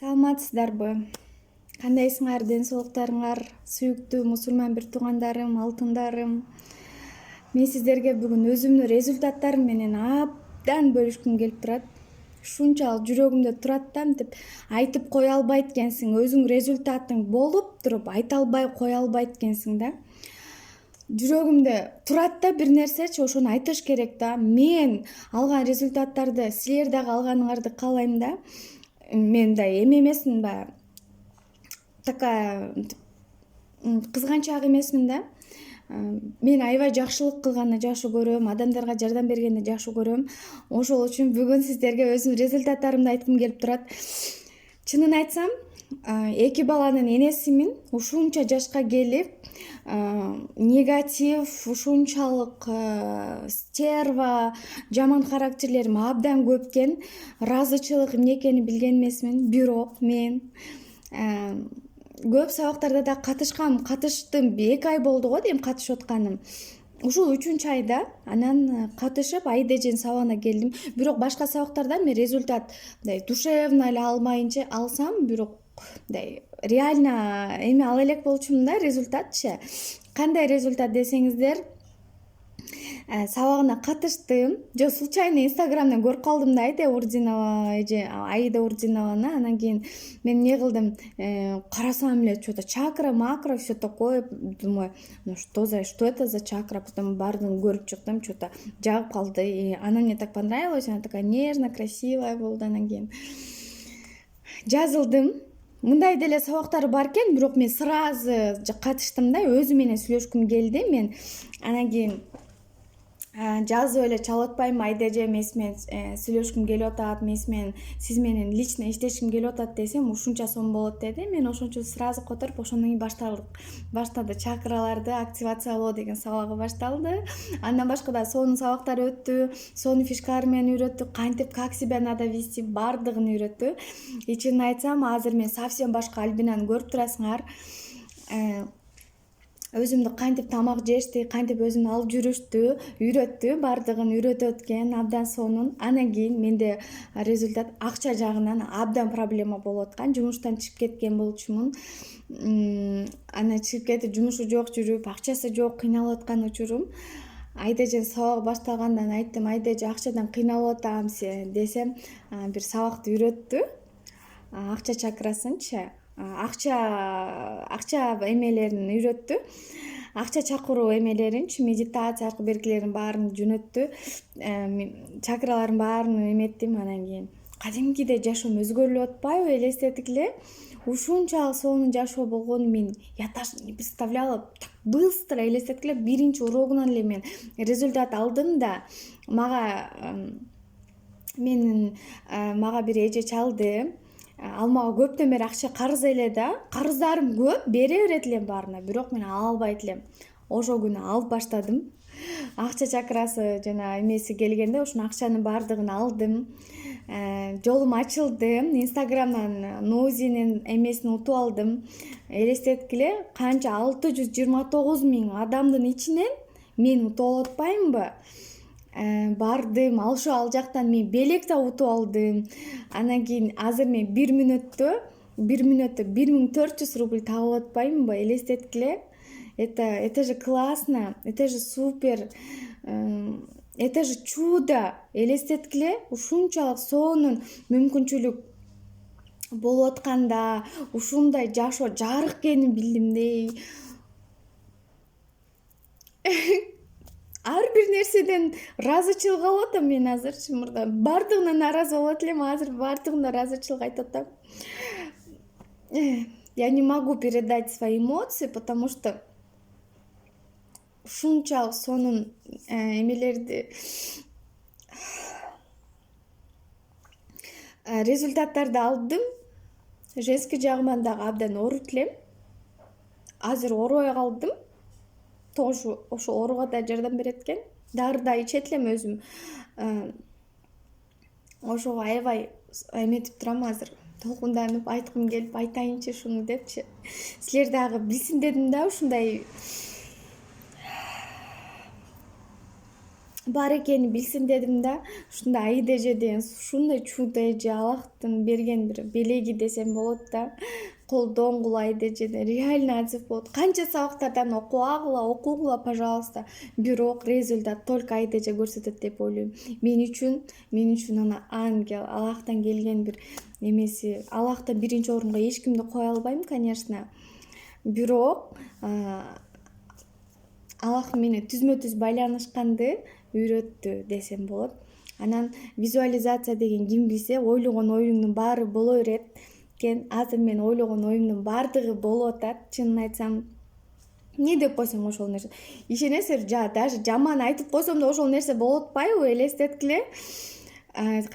Саламатсыздарбы? Кандайсыңар, ден соолуктарыңар, сүйүктүү мусулман бир туугандарым, алтындарым? Мен сиздерге бүгүн өзүмдүн результаттарым менен абдан бөлүшкүм келип турат. Ушунчалык жүрөгүмдө турат да, мынтип айтып кое албайт экенсиң. Өзүң результатың болуп туруп айта албай кое албайт экенсиң да. Жүрөгүмдө турат да бир нерсечи, ошону айтыш керек да. Мен алган результаттарды силер дагы алганыңарды каалайм да. Мен да эме эмесмин баягы такая кызганчаак эмесмин да. Мен аябай жакшылык кылганды жакшы көрөм, адамдарга жардам бергенди жакшы көрөм. Ошол үчүн бүгүн сиздерге өзүмдүн результаттарымды айткым келип турат. Чынын айтсам, 2 баланын энесимин. Ушунча жашка келип, негатив, ушунчалык стерва, жаман характерлерим абдан көп экен. Ыраазычылык эмне экенин билген эмесмин. Бирок мен көп сабактарда да катыштым. 2 ай болду го дейм катышып атканым. Ушул 3-үчү айда анан катышып АИДЖнын сабагына келдим. Бирок башка сабактарда мен результат мындай душевно эле алмайынча алсам, бирок мындай реально эме ала элек болчумун да, результатчы. Кандай результат десеңиздер, сабагына катыштым. Жок, случайно инстаграмдан көрүп калдым да Аида Урдинованы. Анан кийин мен эмне кылдым, карасам эле что-то чакра, макро, все такое. Думаю, ну что это за чакра? Потом баардыгын көрүп чыктым, что-то жагып калды. И она мне так понравилась, она такая нежная, красивая болду. Анан кийин жазылдым. Мындай деле сабактар бар экен, бирок мен сразу катыштым да, өзүм менен сүйлөшкүм келди. Мен анан кийин жазып эле чалып атпаймынбы, АИДЖ эмесимен сүйлөшкүм келип атат, сиз менен лично иштешким келип атат десем, ушунча сом болот деди. Мен ошон үчүн сразу которуп, ошондон кийин баштады чакраларды активациялоо деген сабагы башталды. Андан башка да сонун сабактар өттү, сонун фишкалар менен үйрөттү, кантип как себя надо вести, баардыгын үйрөттү. И чынын айтсам, азыр мен совсем башка Альбинаны көрүп турасыңар. Өзүмдү кантип тамак жешти, кантип өзүмдү алып жүрүштү үйрөттү, баардыгын үйрөтөт экен, абдан сонун. Анан кийин менде результат акча жагынан абдан проблема болуп аткан. Жумуштан чыгып кеткен болчумун. Анан чыгып кетип, жумушу жок жүрүп, акчасы жок, кыйналып аткан учурум. АИДЖнын сабагы башталгандан айттым, АИДЖ акчадан кыйналып атам десем, бир сабакты үйрөттү. Акча чакрасынчы. Акча эмелерин үйрөттү. Акча чакыруу эмелеринчи, медитация аркылуу белгилерин баарын жөнөттү. Чакралардын баарын эметтим. Анан кийин кадимкидей жашоом өзгөрүлүп атпайбы, элестетик эле. Ушунчалык сонун жашоо болгонун мен я даже не представляла. Так быстро элестетик эле, биринчи урогунан эле мен результат алдым да. Мага бир эже чалды. Ал мага көптөн бери акча карыз эле да. Карыздарым көп, бере берет элем баарына, бирок мен ала албайт элем. Ошол күнү алып баштадым. Акча чакрасы жана эмеси келгенде ошонун акчанын баардыгын алдым. Жолум ачылды. Инстаграмдан Нозинин эмесин утуп алдым. Элестетик эле, канча 629 000 адамдын ичинен мен утуп алып атпаймынбы? Бардым, ал жактан мен белек да утуп алдым. Анан кийин азыр мен 1 мүнөттө 1400 рубль табып атпаймынбы? Элестетик эле. Это же классно, это же супер, это же чудо. Элестетик эле, ушунчалык сонун мүмкүнчүлүк болуп атканда, ушундай жашоо жарык экенин билдим. Ар бир нерседен ыраазычылык алып атам мен азырчы. Мурда баардыгына нааразы болот элем, азыр баардыгына ыраазычылык айтып атам. Я не могу передать свои эмоции, потому что ушунчалык сонун эмелерди, результаттарды алдым. Женский жагыман дагы абдан ооруп элем. Азыр оорубай калдым. Тоже ошо ооруга да жардам берет экен. Дары да ичет элем өзүм. Ошого аябай эметип турам азыр. Толкунданып айткым келип, айтайынчы шуну депчи. Силер дагы билсин дедим да, ушундай бар экенин билсин дедим да. Ушундай Аида эже деген ушундай чудо эже, Аллахтын берген бир белеги десем болот да. Колдонгула Аида эжеден реально отзыв болот. Канча сабактардан окугула, пожалуйста. Бирок результат только Аида эже көрсөтөт деп ойлойм. Мен үчүн ана ангел, Аллахтан келген бир немеси. Аллахты биринчи орунга эч кимди кое албайм, конечно. Бирок Аллах менен түзмө-түз байланышканды үйрөттү десем болот. Анан визуализация деген ким билсе, ойлогон оюңдун баары боло берет экен. Азыр мен ойлогон оюмдун баардыгы болуп атат. Чынын айтсам, эмне деп койсом ошол нерсе. Ишенесиздер, даже жаман айтып койсом да ошол нерсе болуп атпайбы, элестеткиле.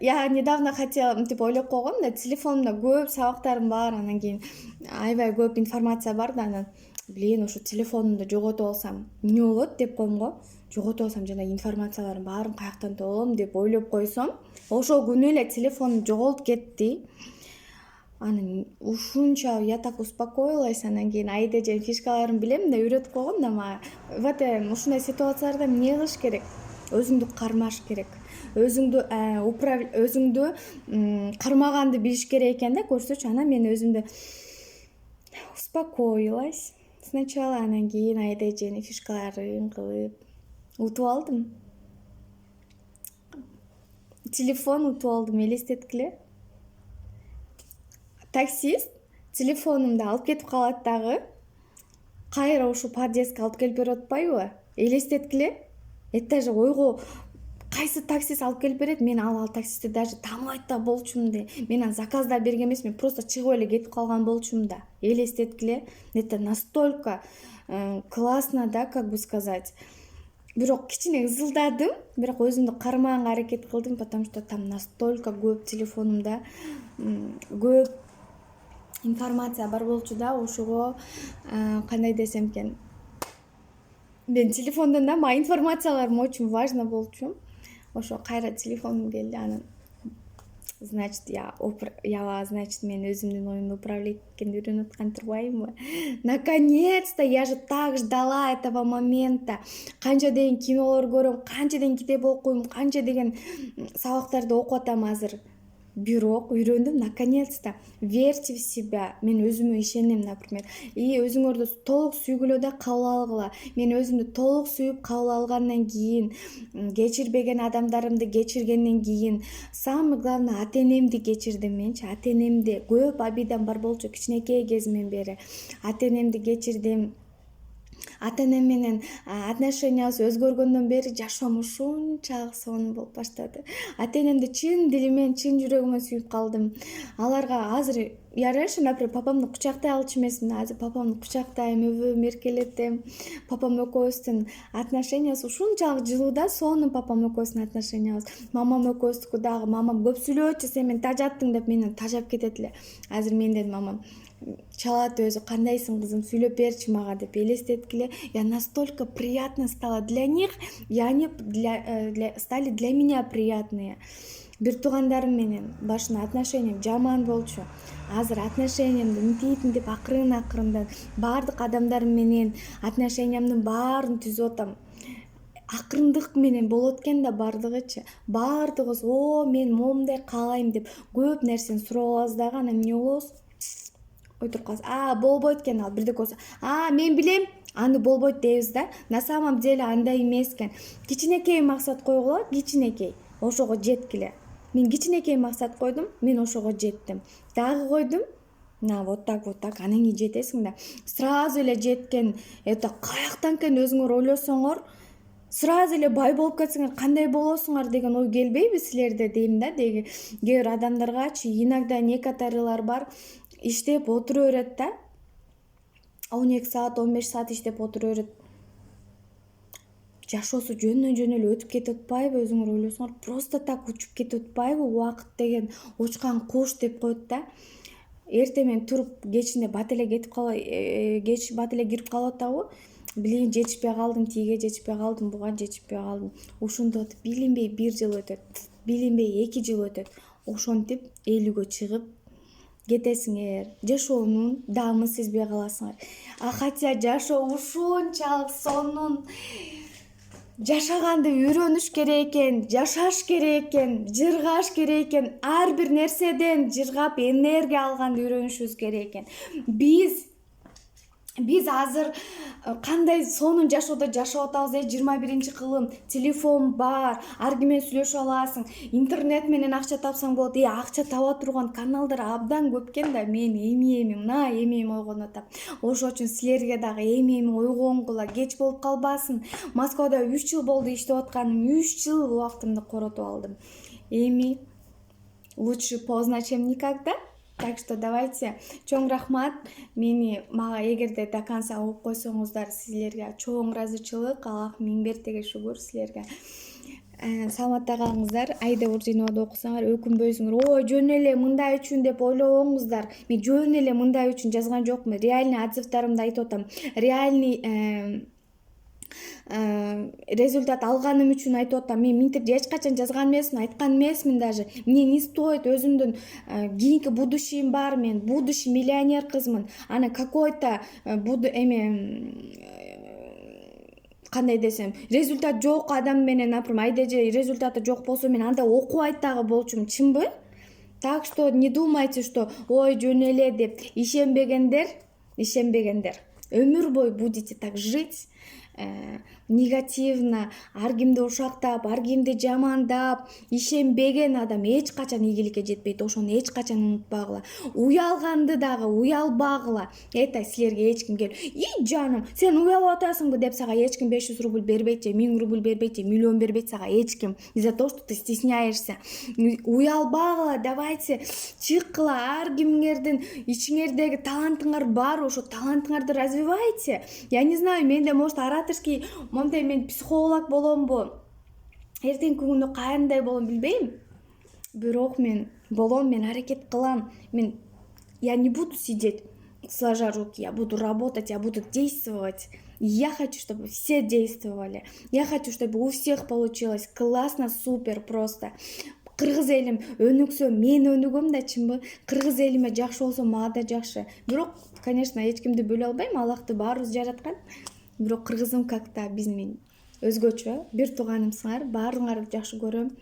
Я недавно хотела, ойлоп койгом да, телефонумда көп сабактарым бар, анан кийин аябай көп информация бар да, анан ушу телефонумду жоготуп алсам эмне болот деп коем го. Жоготуп алсам жана информациялардын баарын каяктан табам деп ойлоп койсом, ошол күнү эле телефонум жоголуп кетти. Анан ушунча я так успокоилась, анан кийин Аида эженин фишкаларын билем да, үйрөтүп койгом да мага. Вот ушундай ситуацияларда эмне кылыш керек? Өзүңдү кармаш керек. Өзүңдү кармаганды билиш керек экен да, көрсөчү. Анан мен өзүмдү успокоилась сначала, анан кийин Аида эженин фишкаларын кылып утуп алдым. Телефон утуп алдым, элестеткиле. Таксист телефонумду алып кетип калат дагы. Кайра ушу подъездге алып келип берип атпайбы? Элестеткиле. Даже ойго кайсы таксист алып келип берет, мен ал таксистти даже тааныбайт да болчумун да. Мен заказ да берген эмесмин, просто чыгып эле кетип калган болчумун да. Элестеткиле. Это настолько классно, да, как бы сказать. Бирок кичине ызылдадым, бирок өзүмдү кармаганга аракет кылдым, потому что там настолько көп телефонумда көп информация бар болчу да. Ошого кандай десем экен, мен телефондон да мага информацияларым очень важно болчу. Ошо кайра телефонум келди, анан значит мен өзүмдүн оюмду управлять эткенди үйрөнүп аткан турбаймынбы? Наконец-то, я же так ждала этого момента. Канча деген кинолор көрөм, канча деген китеп окуйм, канча деген сабактарды окуп атам азыр. Бирок үйрөндүм, наконец-то. Верьте в себя. Мен өзүмө ишенем, например. И өзүңөрдү толук сүйгүлө да кабыл алгыла. Мен өзүмдү толук сүйүп кабыл алгандан кийин, кечирбеген адамдарымды кечиргенден кийин, самое главное, ата-энемди кечирдим менчи. Ата-энемди көп обидам бар болчу кичинекей кезимден бери. Ата-энемди кечирдим. Ата-энем менен отношениябыз өзгөргөндөн бери жашоом ушунчалык сонун болуп баштады. Ата-энемди чын дилимен, чын жүрөгүмөн сүйүп калдым. Аларга азыр я раньше, например, папамды кучактай алчу эмесмин. Азыр папамды кучактайм, өбөм, эркелетем. Папам экөөбүздүн отношениябыз ушунчалык жылуу да, сонун папам экөөбүздүн отношениябыз. Мамам экөөбүздүкү дагы. Мамам көп сүйлөчү, сен мени тажаттың деп менен тажап кетет эле. Азыр менден мамам чалат өзү, кандайсың кызым, сүйлөп берчи мага деп. Элестеткиле. Я настолько приятно стала для них, и они стали для меня приятные. Бир туугандарым менен башында отношениям жаман болчу. Азыр отношениямды мынтип акырын-акырындан баардык адамдар менен отношениямдын баарын түзүп атам. Акырындык менен болот экен да баардыгычы. Баардыгыбыз, мен момундай каалайм деп көп нерсени сурап алабыз дагы, анан эмне болобуз? Отуруп калабыз. Болбойт экен ал, бирдеке болсо. Мен билем, аны болбойт дейбиз да. На самом деле андай эмес экен. Кичинекей максат койгула, кичинекей. Ошого жеткиле. Мен кичинекей максат койдум, мен ошого жеттим. Дагы койдум. Вот так. Анан кийин жетесиң да. Сразу эле жеткен, это каяктан экен өзүңөр ойлосоңор, сразу эле бай болуп кетсеңер кандай болосуңар деген ой келбейби силерде дейм да. Кээ бир адамдаргачы иногда некоторыйлар бар, иштеп отура берет да. 12 саат, 15 саат иштеп отура берет. Жашоосу жөндөн эле өтүп кетип атпайбы, өзүңөр ойлосоңор? Просто так учуп кетип атпайбы? Убакыт деген учкан куш деп коет да. Эртең менен туруп кечинде бат эле кетип кеч бат эле кирип калып атабы? Билейин, жетишпей калдым, тиге жетишпей калдым, буга жетишпей калдым. Ушинтип билинбей 1 жыл өтөт, билинбей 2 жыл өтөт. Ошентип элүүгө чыгып кетесиңер. Жашоонун даамын сезбей каласыңар. Хотя жашоо ушунчалык сонун. жашаганды үйрөнүш керек экен, жашаш керек экен, жыргаш керек экен. Ар бир нерседен жыргап энергия алганды үйрөнүшүбүз керек экен. Биз азыр кандай сонун жашоодо жашап атабыз. 21-кылым, телефон бар, ар ким менен сүйлөшө аласың, интернет менен акча тапсаң болот. Акча таба турган каналдар абдан көп экен да. Мен эми ойгонуп атам. Ошол үчүн силерге дагы эми ойгонгула, кеч болуп калбасын. Москвада 3 жыл болду иштеп атканым, 3 жыл убактымды коротуп алдым. Эми лучше поздно, чем никогда. Так что давайте, чоң рахмат. Мага эгерде до конца угуп койсоңуздар, силерге чоң ыраазычылык. Аллах миң бертеге шүгүр силерге. Саламатта калыңыздар. Айда Урдиновду окусаңар өкүнбөйсүңөр. Ой, жөн эле мындай үчүн деп ойлобоңуздар. Мен жөн эле мындай үчүн жазган жокмун. Реальный отзывдарымды айтып атам. Реальный результат алганым үчүн айтып атам. Мен минтип эч качан жазган эмесмин, айткан эмесмин даже. Мне не стоит, өзүмдүн кийинки будущийм бар, мен будущий миллионер кызмын. Ана какой-то кандай десем, результат жок адам менен, например, айда же результаты жок болсо мен анда окубайт дагы болчумун, чынбы? Так что не думайте, что ой жөн эле деп. Ишенбегендер, өмүр бою будете так жить. Негативно, ар кимди ушактап, ар кимди жамандап, ишенбеген адам эч качан ийгиликке жетпейт. Ошону эч качан унутпагыла. Уялганды дагы уялбагыла. Это силерге эч ким келип, жаным, сен уялып атасыңбы деп сага эч ким 500 рубль бербейт же, 1000 рубль бербейт же, миллион бербейт сага эч ким. Из-за того, что ты стесняешься. Уялбагыла, давайте чыккыла. Ар кимиңердин ичиңердеги талантыңар бар, ошо талантыңарды развивайте. Я не знаю, менде может ораторский, мондай мен психолог боломбу, эртеңки күнү кандай болом билбейм. Бирок мен болом, мен аракет кылам. Я не буду сидеть сложа руки, я буду работать, я буду действовать. Я хочу, чтобы все действовали. Я хочу, чтобы у всех получилось классно, супер просто. Кыргыз элим өнүксө, мен өнүгөм да, чынбы? Кыргыз элиме жакшы болсо мага да жакшы. Бирок, конечно, эч кимди бөлө албайм, Аллахты баарыбыз жараткан. Бирок кыргызым как-то биз өзгөчө, бир тууганымсыңар, баарыңарды жакшы көрөм,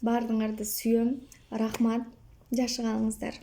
баарыңарды сүйөм. Рахмат, жакшы калыңыздар.